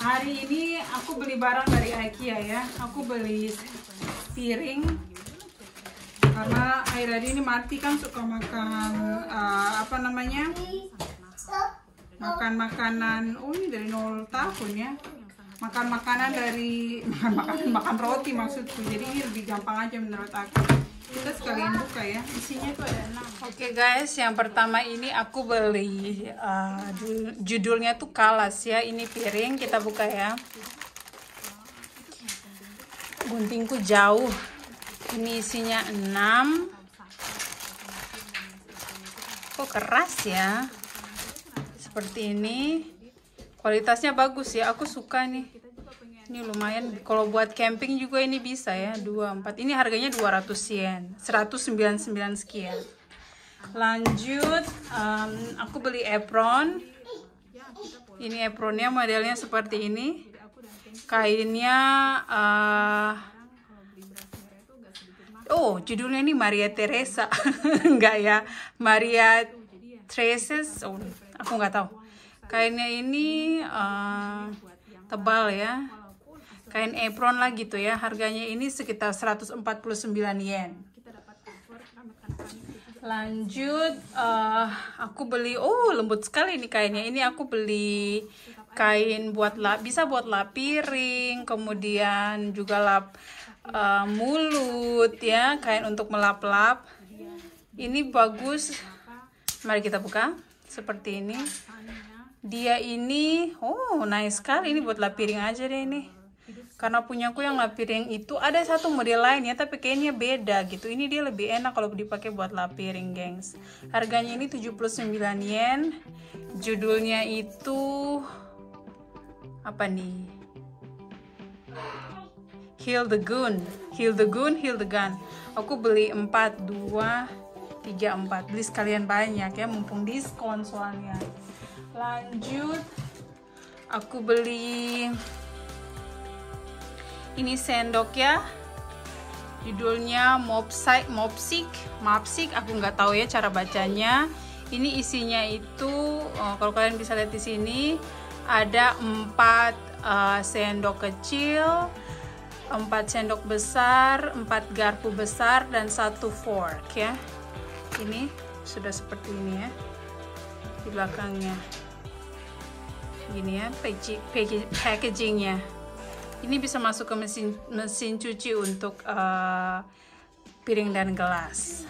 Hari ini aku beli barang dari IKEA ya. Aku beli piring karena akhir-akhir ini Marti kan suka makan apa namanya, makan makanan. Oh, ini dari 0 tahun ya. Makan makanan dari makan roti maksudku. Jadi ini lebih gampang aja menurut aku. Kita sekalian buka ya. Isinya tuh ada 6. Oke guys, yang pertama ini aku beli judulnya tuh Kalas ya. Ini piring, kita buka ya. Guntingku jauh. Ini isinya 6. Kok keras ya? Seperti ini. Kualitasnya bagus ya, aku suka nih. Ini lumayan, kalau buat camping juga ini bisa ya, 2, 4. Ini harganya 200 yen, 199 sekian. Lanjut, aku beli apron. Ini apronnya modelnya seperti ini. Kainnya, oh judulnya ini Maria Teresa. Enggak ya, Maria Thereses. Oh, aku nggak tahu. Kainnya ini tebal ya. Kain apron lah gitu ya. Harganya ini sekitar 149 yen. Lanjut, aku beli, oh lembut sekali nih kainnya. Ini aku beli kain buat bisa buat lap piring, kemudian juga lap mulut ya, kain untuk melap-lap. Ini bagus. Mari kita buka. Seperti ini. Dia ini, oh nice sekali. Ini buat lap piring aja deh ini. Karena punyaku yang lap piring itu ada satu model lain ya, tapi kayaknya beda gitu. Ini dia lebih enak kalau dipakai buat lap piring, gengs. Harganya ini 79 yen. Judulnya itu apa nih? Heal the Gun. Heal the Gun, Heal the Gun. Aku beli 4, 2, 3, 4. Beli sekalian banyak ya, mumpung diskon soalnya. Lanjut, aku beli ini sendok ya, judulnya Mopsik, aku nggak tahu ya cara bacanya. Ini isinya itu, kalau kalian bisa lihat di sini, ada 4 sendok kecil, 4 sendok besar, 4 garpu besar, dan 1 fork ya. Ini sudah seperti ini ya, di belakangnya. Gini ya packagingnya. Ini bisa masuk ke mesin cuci untuk piring dan gelas.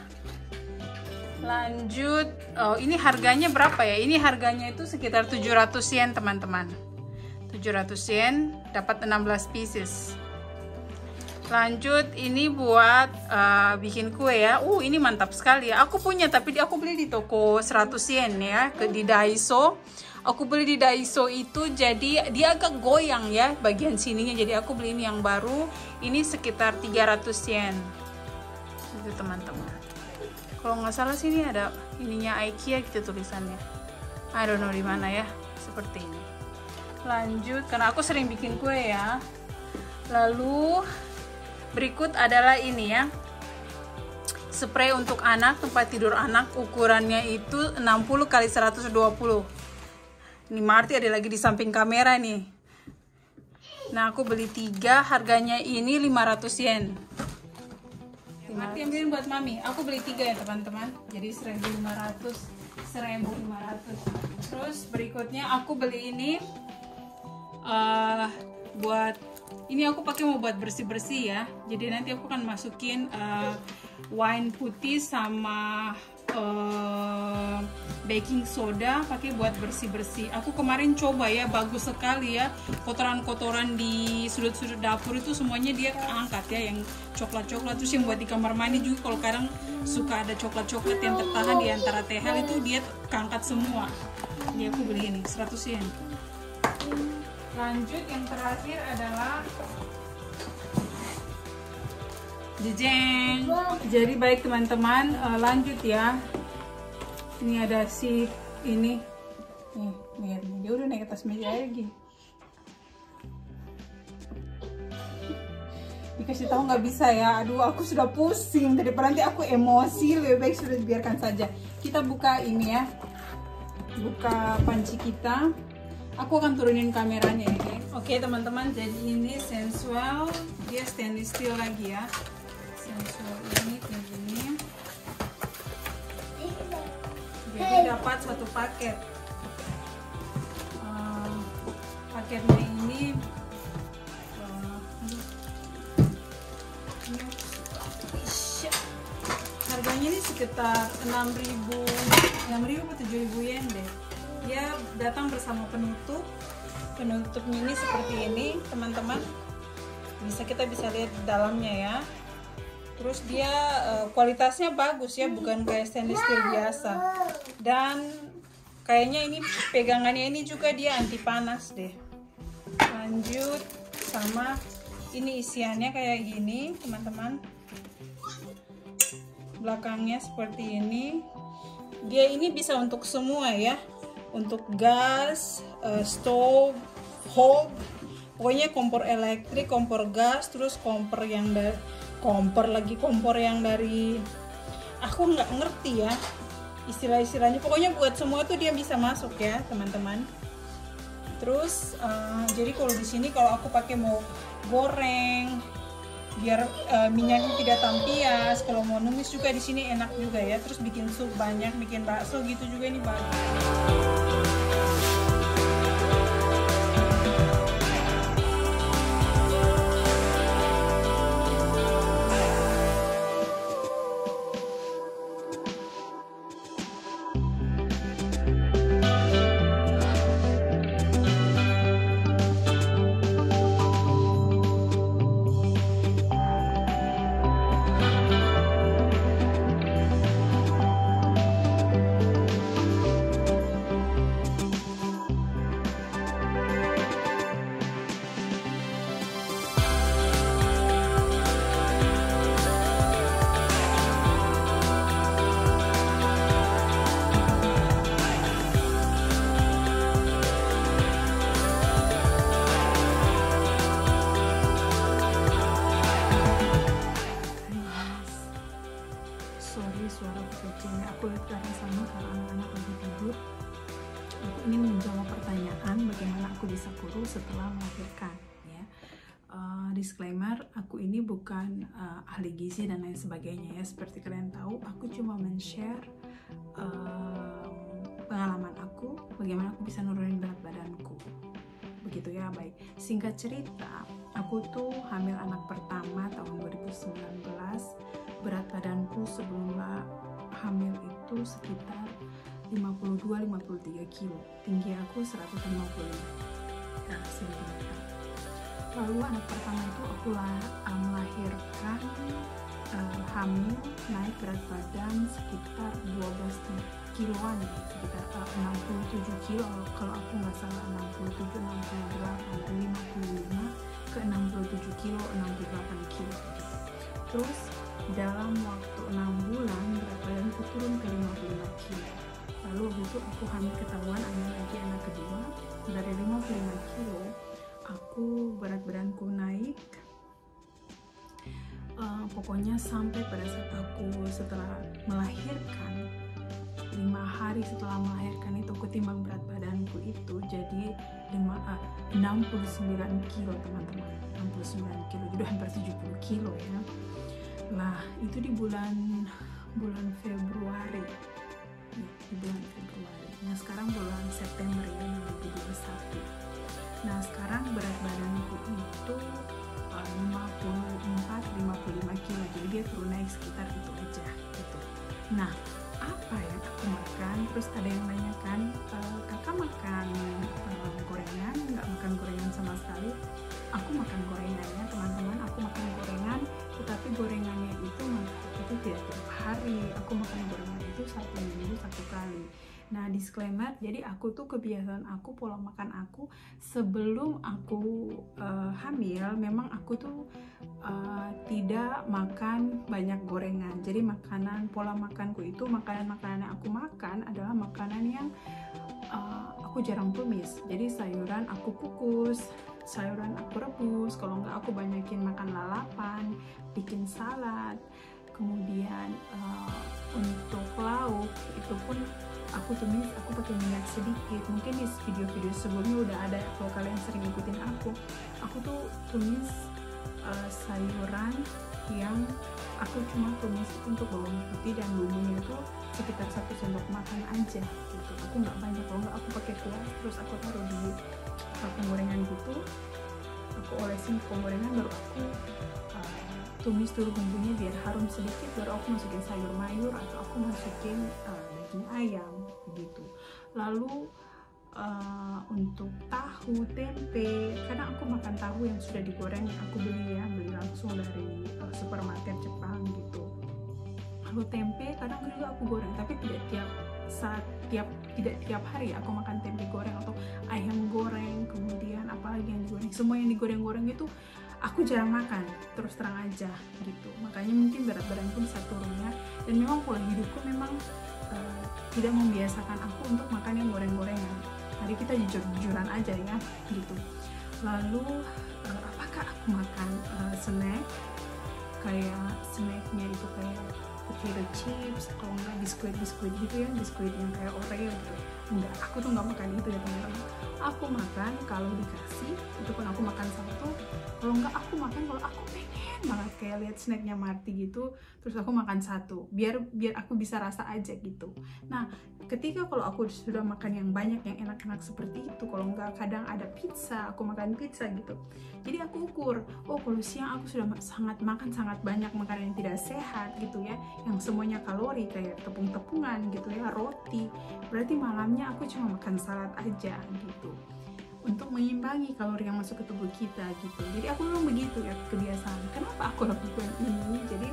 Lanjut, oh ini harganya berapa ya? Ini harganya itu sekitar 700 yen teman-teman. 700 yen dapat 16 pieces. Lanjut, ini buat bikin kue ya. Ini mantap sekali ya. Aku punya tapi aku beli di toko 100 yen ya, di Daiso. Aku beli di Daiso itu, jadi dia agak goyang ya bagian sininya. Jadi aku beli ini yang baru. Ini sekitar 300 yen. Itu teman-teman. Kalau nggak salah sini ada ininya IKEA gitu tulisannya. I don't know di mana ya. Seperti ini. Lanjut, karena aku sering bikin kue ya. Lalu berikut adalah ini ya. Spray untuk anak, tempat tidur anak. Ukurannya itu 60 x 120. Ini Marti ada lagi di samping kamera nih. Nah, aku beli 3, harganya ini 500 yen. Marti ambilin buat mami. Aku beli 3 ya teman-teman. Jadi 1.500. Terus berikutnya aku beli ini buat ini aku pakai mau buat bersih-bersih ya. Jadi nanti aku akan masukin wine putih sama baking soda, pakai buat bersih-bersih. Aku kemarin coba ya, bagus sekali ya. Kotoran-kotoran di sudut-sudut dapur itu semuanya dia angkat ya, yang coklat-coklat. Terus yang buat di kamar mandi juga, kalau kadang suka ada coklat-coklat yang tertahan di antara tehel itu dia keangkat semua. Jadi aku beli ini 100 yen. Lanjut, yang terakhir adalah jejeng. Jadi baik teman-teman, lanjut ya. Ini ada si ini. Nih, lihat nih, dia udah naik atas meja lagi. Dikasih tahu nggak bisa ya. Aduh, aku sudah pusing. Daripada nanti aku emosi, lebih baik sudah dibiarkan saja. Kita buka ini ya. Buka panci kita. Aku akan turunin kameranya ini. Oke teman-teman, jadi ini Sensual, dia stainless steel lagi ya. Sensual ini kayak gini. Jadi dapat satu paket. Paketnya ini harganya ini sekitar 6.000 atau 7.000 yen deh. Dia datang bersama penutup. Penutupnya ini seperti ini teman-teman, kita bisa lihat di dalamnya ya. Terus dia kualitasnya bagus ya, bukan kayak stainless steel biasa. Dan kayaknya ini pegangannya ini juga dia anti panas deh. Lanjut sama ini isiannya kayak gini teman-teman. Belakangnya seperti ini. Dia ini bisa untuk semua ya, untuk gas, stove, hob, pokoknya kompor elektrik, kompor gas, terus kompor yang dari aku nggak ngerti ya istilah-istilahnya, pokoknya buat semua tuh dia bisa masuk ya teman-teman. Terus jadi kalau di sini kalau aku pakai mau goreng biar minyaknya tidak tampias, kalau mau numis juga di sini enak juga ya. Terus bikin sup banyak, bikin bakso gitu juga ini bagus. Suara kecilnya aku lihat dari sana karena anak-anak lagi tidur. Aku ini menjawab pertanyaan bagaimana aku bisa kurus setelah melahirkan ya. Disclaimer, aku ini bukan ahli gizi dan lain sebagainya ya. Seperti kalian tahu, aku cuma men-share pengalaman aku, bagaimana aku bisa nurunin berat badanku. Begitu ya, baik. Singkat cerita, aku tuh hamil anak pertama tahun 2019. Berat badanku sebelum hamil itu sekitar 52-53 kilo. Tinggi aku 155 cm. Lalu anak pertama itu aku melahirkan hamil, naik berat badan sekitar 12 kiloan, sekitar 67 kilo kalau aku nggak salah, 67, 68, dari 55 ke 67 kilo, 68 kilo. Terus dalam waktu 6 bulan berat badanku turun ke 55 kilo. Lalu waktu itu aku hamil ketahuan lagi anak kedua. Dari 55 kilo aku berat badanku naik. Pokoknya sampai pada saat aku setelah melahirkan, 5 hari setelah melahirkan itu aku timbang berat badanku itu jadi 69 kilo teman-teman, 69 kilo, jadi hampir 70 kilo ya. Nah itu di bulan Februari ya, di bulan Februari. Nah sekarang bulan September ya, 2021. Nah sekarang berat badanku itu 54-55 kilo, jadi dia turun naik sekitar itu aja gitu. Nah apa yang aku makan? Terus ada yang nanyakan, kakak makan gorengan? Nggak makan gorengan sama sekali. Aku makan gorengannya teman-teman, aku makan gorengan, tetapi gorengannya itu tidak tiap hari. Aku makan gorengan itu 1 minggu 1 kali. Nah disclaimer, jadi aku tuh kebiasaan aku, pola makan aku sebelum aku hamil, memang aku tuh tidak makan banyak gorengan. Jadi pola makanku itu, makanan-makanan yang aku makan adalah makanan yang aku jarang tumis. Jadi sayuran aku kukus, sayuran aku rebus, kalau enggak aku banyakin makan lalapan, bikin salad. Kemudian untuk lauk itu pun aku tumis, aku pakai minyak sedikit. Mungkin di video-video sebelumnya udah ada, kalau kalian sering ikutin aku tuh tumis sayuran yang aku cuma tumis untuk bawang putih dan bumbunya itu sekitar 1 sendok makan aja gitu. Aku nggak banyak, kalau nggak aku pakai kuah, terus aku taruh di penggorengan gitu, aku olesin penggorengan, baru aku tumis dulu bumbunya biar harum sedikit, baru aku masukin sayur mayur atau aku masukin daging ayam gitu. Lalu untuk tahu, tempe, kadang aku makan tahu yang sudah digoreng, aku beli langsung dari supermarket Jepang gitu. Lalu tempe kadang juga aku goreng, tapi tidak tiap hari aku makan tempe goreng atau ayam goreng, kemudian apalagi yang digoreng, semua yang digoreng-goreng itu aku jarang makan, terus terang aja gitu. Makanya mungkin berat badanku bisa turun ya. Dan memang pola hidupku memang tidak membiasakan aku untuk makan yang goreng-gorengan. Jadi kita jujur-jujuran aja ya gitu. Lalu apakah aku makan snack, kayak snacknya itu kayak potato chips, kalau enggak biskuit gitu ya, biskuit yang kayak Oreo gitu. Enggak, aku tuh nggak makan itu ya teman-teman. Aku makan kalau dikasih, itu pun aku makan satu. Kalau enggak aku makan kalau aku pengen banget, kayak lihat snacknya Marty gitu, terus aku makan satu, biar aku bisa rasa aja gitu. Nah, ketika kalau aku sudah makan yang banyak, yang enak-enak seperti itu, kalau enggak kadang ada pizza, aku makan pizza gitu. Jadi aku ukur, oh kalau siang aku sudah makan sangat banyak makanan yang tidak sehat gitu ya, yang semuanya kalori kayak tepung-tepungan gitu ya, roti, berarti malamnya aku cuma makan salad aja gitu, untuk mengimbangi kalori yang masuk ke tubuh kita gitu. Jadi aku memang begitu ya kebiasaan. Kenapa aku lakukan ini? Jadi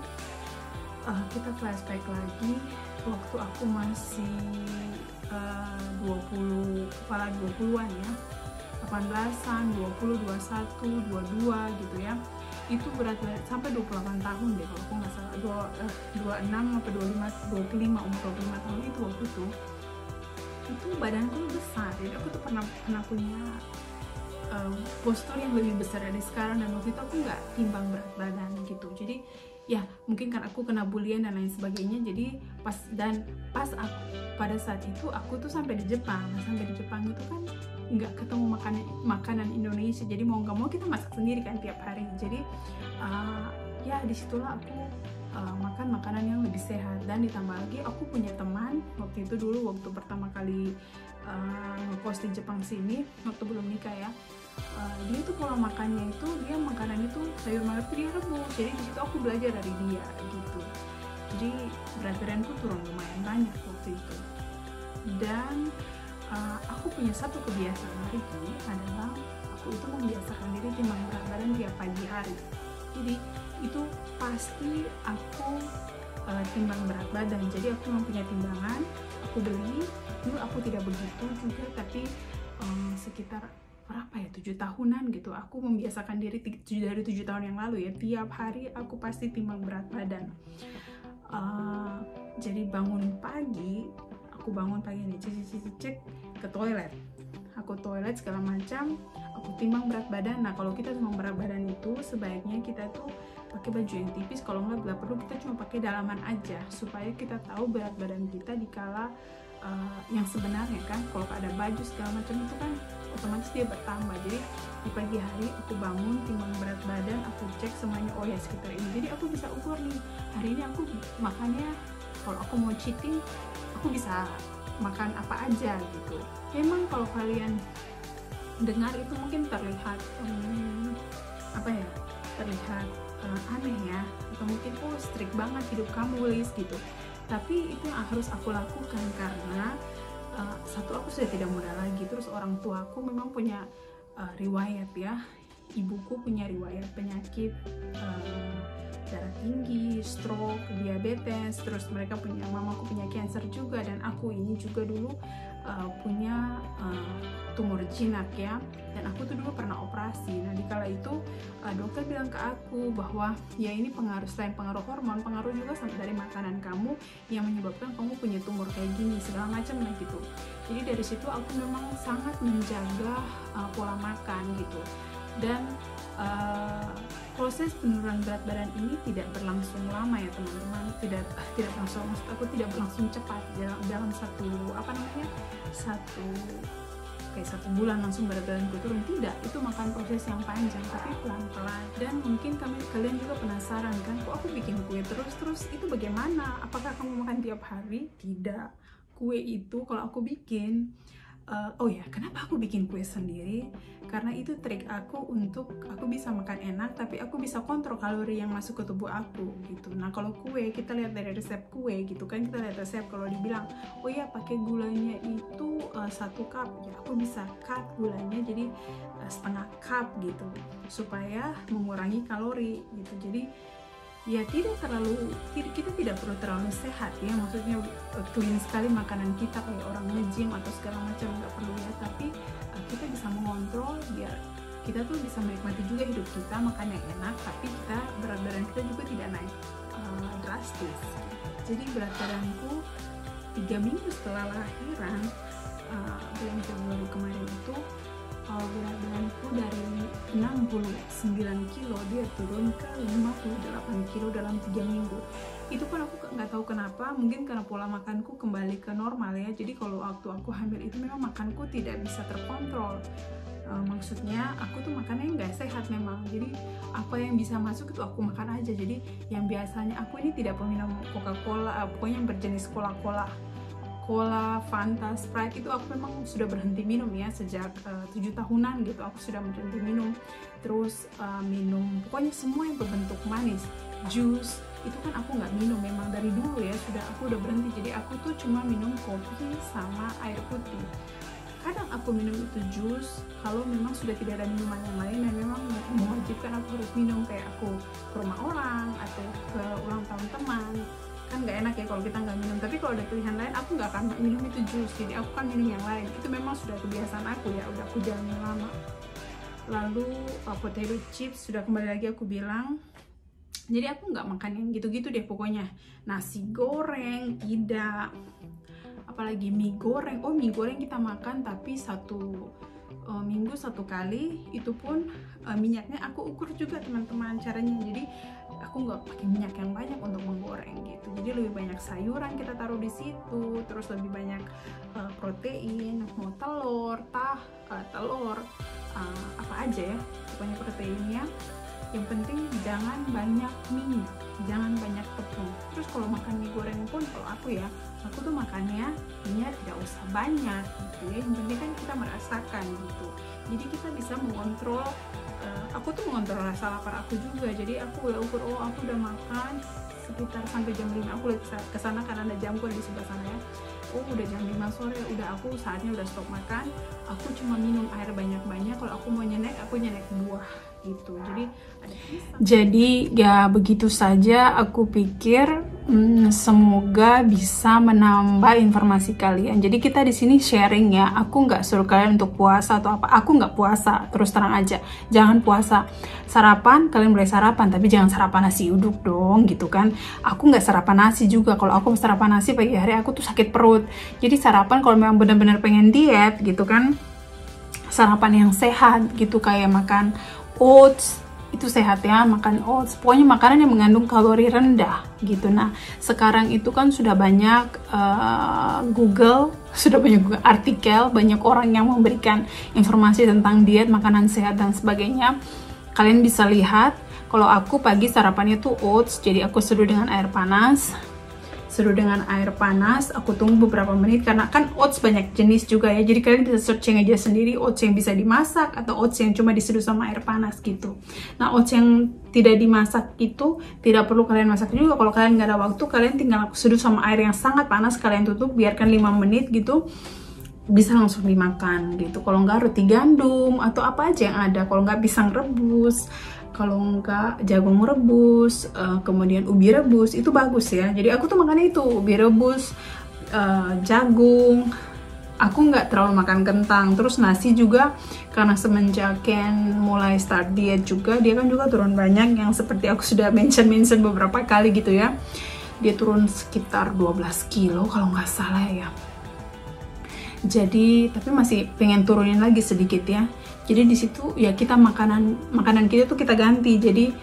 kita flashback lagi waktu aku masih 20-an ya, 18-an, 20, 21, 22 gitu ya. Itu berat sampai 28 tahun deh kalau aku nggak salah, 26 atau 25 umur 25 tahun itu waktu itu badanku besar. Jadi aku tuh pernah punya postur yang lebih besar dari sekarang, dan waktu itu aku nggak timbang berat badan gitu. Jadi ya mungkin karena aku kena bulian dan lain sebagainya, jadi pas aku pada saat itu aku tuh sampai di Jepang. Nah, sampai di Jepang itu kan nggak ketemu makanan Indonesia, jadi mau nggak mau kita masak sendiri kan tiap hari. Jadi ya disitulah aku makan makanan yang lebih sehat. Dan ditambah lagi aku punya teman waktu itu, dulu waktu pertama kali ngepost di Jepang sini, waktu belum nikah ya, dia tuh pola makannya itu, dia makanan itu sayur mayur itu dia rebus. Jadi disitu aku belajar dari dia gitu. Jadi berat badanku turun lumayan banyak waktu itu. Dan aku punya satu kebiasaan lagi adalah aku itu membiasakan diri timbang berat badan tiap pagi hari. Jadi itu pasti aku timbang berat badan. Jadi aku mempunyai timbangan, aku beli. Dulu aku tidak begitu juga, tapi sekitar berapa ya, 7 tahunan gitu aku membiasakan diri, dari 7 tahun yang lalu ya, tiap hari aku pasti timbang berat badan. Jadi bangun pagi nih, cek ke toilet, aku toilet segala macam, aku timbang berat badan. Nah, kalau kita timbang berat badan itu sebaiknya kita tuh pakai baju yang tipis, kalau nggak bila perlu kita cuma pakai dalaman aja, supaya kita tahu berat badan kita dikala yang sebenarnya kan. Kalau ada baju segala macam itu kan otomatis dia bertambah. Jadi di pagi hari aku bangun, timbang berat badan, aku cek semuanya, oh ya sekitar ini. Jadi aku bisa ukur nih, hari ini aku makannya, kalau aku mau cheating aku bisa makan apa aja gitu. Memang kalau kalian dengar itu mungkin terlihat terlihat aneh ya, atau mungkin strict banget hidup kamu Liz gitu. Tapi itu yang harus aku lakukan karena satu, aku sudah tidak muda lagi, terus orang tuaku memang punya riwayat ya, ibuku punya riwayat penyakit darah tinggi, stroke, diabetes, terus mereka punya, mamaku punya cancer juga, dan aku ini juga dulu punya tumor jinak ya, dan aku tuh dulu pernah operasi. Nah dikala itu dokter bilang ke aku bahwa ya ini pengaruh, selain pengaruh hormon, pengaruh juga dari makanan kamu yang menyebabkan kamu punya tumor kayak gini segala macam lah gitu. Jadi dari situ aku memang sangat menjaga pola makan gitu. Dan proses penurunan berat badan ini tidak berlangsung lama ya teman-teman, tidak langsung, maksud aku tidak berlangsung cepat dalam satu bulan langsung berat badanku turun, tidak, itu makan proses yang panjang tapi pelan-pelan. Dan mungkin kalian juga penasaran kan, kok aku bikin kue terus itu bagaimana, apakah kamu makan tiap hari? Tidak, kue itu kalau aku bikin oh ya, kenapa aku bikin kue sendiri? Karena itu trik aku untuk aku bisa makan enak, tapi aku bisa kontrol kalori yang masuk ke tubuh aku gitu. Nah kalau kue, kita lihat dari resep kue gitu kan, kita lihat resep kalau dibilang, oh ya pakai gulanya itu 1 cup, ya aku bisa cut gulanya jadi setengah cup gitu, supaya mengurangi kalori gitu. Jadi ya kita tidak perlu terlalu sehat ya, maksudnya clean sekali makanan kita kayak orang nge-gym atau segala macam, nggak perlu ya, tapi kita bisa mengontrol biar kita tuh bisa menikmati juga hidup kita, makan yang enak, tapi berat badan kita juga tidak naik drastis. Jadi berat badanku 3 minggu setelah lahiran, bulan Februari kemarin itu, berat badanku dari 69 kilo dia turun ke 58 kilo dalam 3 minggu. Itu pun aku nggak tahu kenapa, mungkin karena pola makanku kembali ke normal ya. Jadi kalau waktu aku hamil itu memang makanku tidak bisa terkontrol. Maksudnya aku tuh makannya nggak sehat memang, jadi apa yang bisa masuk itu aku makan aja. Jadi yang biasanya aku ini tidak peminum Coca-Cola, pokoknya yang berjenis Cola, Fanta, Sprite, itu aku memang sudah berhenti minum ya sejak 7 tahunan gitu, aku sudah berhenti minum. Terus minum pokoknya semua yang berbentuk manis, jus, itu kan aku nggak minum memang dari dulu ya, aku udah berhenti. Jadi aku tuh cuma minum kopi sama air putih. Kadang aku minum itu jus kalau memang sudah tidak ada minuman yang lain yang memang mewajibkan aku harus minum, kayak aku ke rumah orang atau ke ulang tahun teman, kan nggak enak ya kalau kita nggak minum. Tapi kalau ada pilihan lain aku nggak akan minum itu jus, jadi aku kan minum yang lain. Itu memang sudah kebiasaan aku ya, udah aku jalani lama. Lalu potato chips sudah kembali lagi aku bilang, jadi aku nggak makan yang gitu-gitu deh pokoknya. Nasi goreng tidak, apalagi mie goreng. Oh mie goreng kita makan tapi minggu 1 kali, itu pun minyaknya aku ukur juga teman-teman caranya. Jadi aku nggak pakai minyak yang banyak untuk menggoreng gitu, jadi lebih banyak sayuran kita taruh di situ, terus lebih banyak protein, mau telur, apa aja ya, pokoknya proteinnya. Yang penting jangan banyak minyak, jangan banyak tepung. Terus kalau makan mie goreng pun, kalau aku tuh makannya minyak tidak usah banyak gitu ya, yang penting kan kita merasakan gitu. Jadi kita bisa mengontrol, aku tuh mengontrol rasa lapar aku juga. Jadi aku udah ukur, oh aku udah makan sekitar sampai jam 5, aku udah kesana karena ada jamku di sebelah sana ya. Oh udah jam 5 sore, udah aku saatnya udah stop makan, aku cuma minum air banyak-banyak. Kalau aku mau nyenek, aku nyenek buah gitu. Jadi ya begitu saja, aku pikir semoga bisa menambah informasi kalian. Jadi kita di sini sharing ya, aku nggak suruh kalian untuk puasa atau apa, aku nggak puasa, terus terang aja, jangan puasa. Sarapan, kalian boleh sarapan, tapi jangan sarapan nasi uduk dong gitu kan. Aku nggak sarapan nasi juga, kalau aku sarapan nasi pagi hari aku tuh sakit perut. Jadi sarapan kalau memang benar-benar pengen diet gitu kan, sarapan yang sehat gitu, kayak makan oats, itu sehat ya, makan oats, pokoknya makanan yang mengandung kalori rendah gitu. Nah sekarang itu kan sudah banyak Google artikel, banyak orang yang memberikan informasi tentang diet, makanan sehat dan sebagainya. Kalian bisa lihat, kalau aku pagi sarapannya tuh oats, jadi aku seduh dengan air panas, aku tunggu beberapa menit, karena kan oats banyak jenis juga ya, jadi kalian bisa searching aja sendiri oats yang bisa dimasak atau oats yang cuma diseduh sama air panas gitu. Nah oats yang tidak dimasak itu tidak perlu kalian masak juga. Kalau kalian nggak ada waktu, kalian tinggal seduh sama air yang sangat panas, kalian tutup, biarkan 5 menit gitu, bisa langsung dimakan gitu. Kalau nggak roti gandum atau apa aja yang ada, kalau nggak pisang rebus, kalau enggak jagung rebus, kemudian ubi rebus, itu bagus ya. Jadi aku tuh makannya itu ubi rebus, jagung. Aku nggak terlalu makan kentang. Terus nasi juga, karena semenjak Ken mulai start diet juga, dia kan juga turun banyak, yang seperti aku sudah mention beberapa kali gitu ya. Dia turun sekitar 12 kilo kalau nggak salah ya. Jadi tapi masih pengen turunin lagi sedikit ya. Jadi di situ ya kita makanan kita tuh kita ganti. Jadi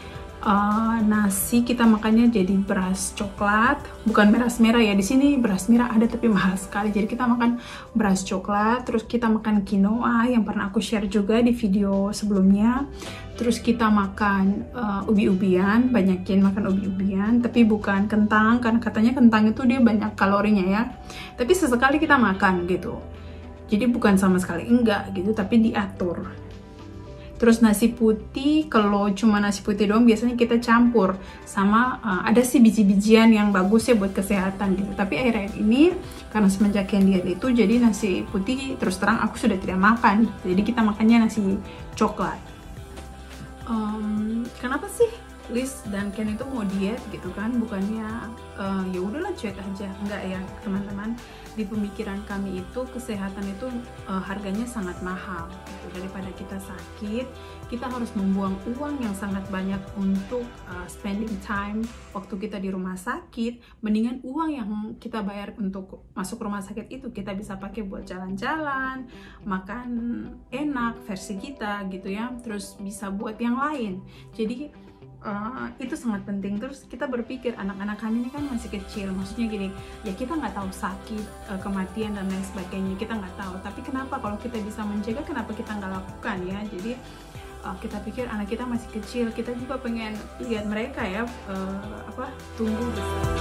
nasi kita makannya jadi beras coklat, bukan beras merah ya. Di sini beras merah ada tapi mahal sekali. Jadi kita makan beras coklat, terus kita makan quinoa yang pernah aku share juga di video sebelumnya. Terus kita makan ubi-ubian, banyakin makan ubi-ubian, tapi bukan kentang karena katanya kentang itu dia banyak kalorinya ya. Tapi sesekali kita makan gitu. Jadi bukan sama sekali enggak gitu, tapi diatur. Terus nasi putih, kalau cuma nasi putih doang biasanya kita campur sama ada sih biji-bijian yang bagus ya buat kesehatan gitu. Tapi akhir-akhir ini karena semenjak yang diet itu, jadi nasi putih terus terang aku sudah tidak makan. Jadi kita makannya nasi coklat. Kenapa sih Liz dan Ken itu mau diet gitu kan? Bukannya ya udahlah cuek aja. Enggak ya teman-teman. Di pemikiran kami itu kesehatan itu harganya sangat mahal gitu. Daripada kita sakit, kita harus membuang uang yang sangat banyak untuk spending time waktu kita di rumah sakit. Mendingan uang yang kita bayar untuk masuk rumah sakit itu kita bisa pakai buat jalan-jalan, makan enak versi kita gitu ya. Terus bisa buat yang lain. Jadi itu sangat penting. Terus kita berpikir anak-anak kami ini kan masih kecil, maksudnya gini ya, kita nggak tahu sakit, kematian dan lain sebagainya, kita nggak tahu. Tapi kenapa kalau kita bisa mencegah, kenapa kita nggak lakukan ya? Jadi kita pikir anak kita masih kecil, kita juga pengen lihat mereka ya tumbuh besar.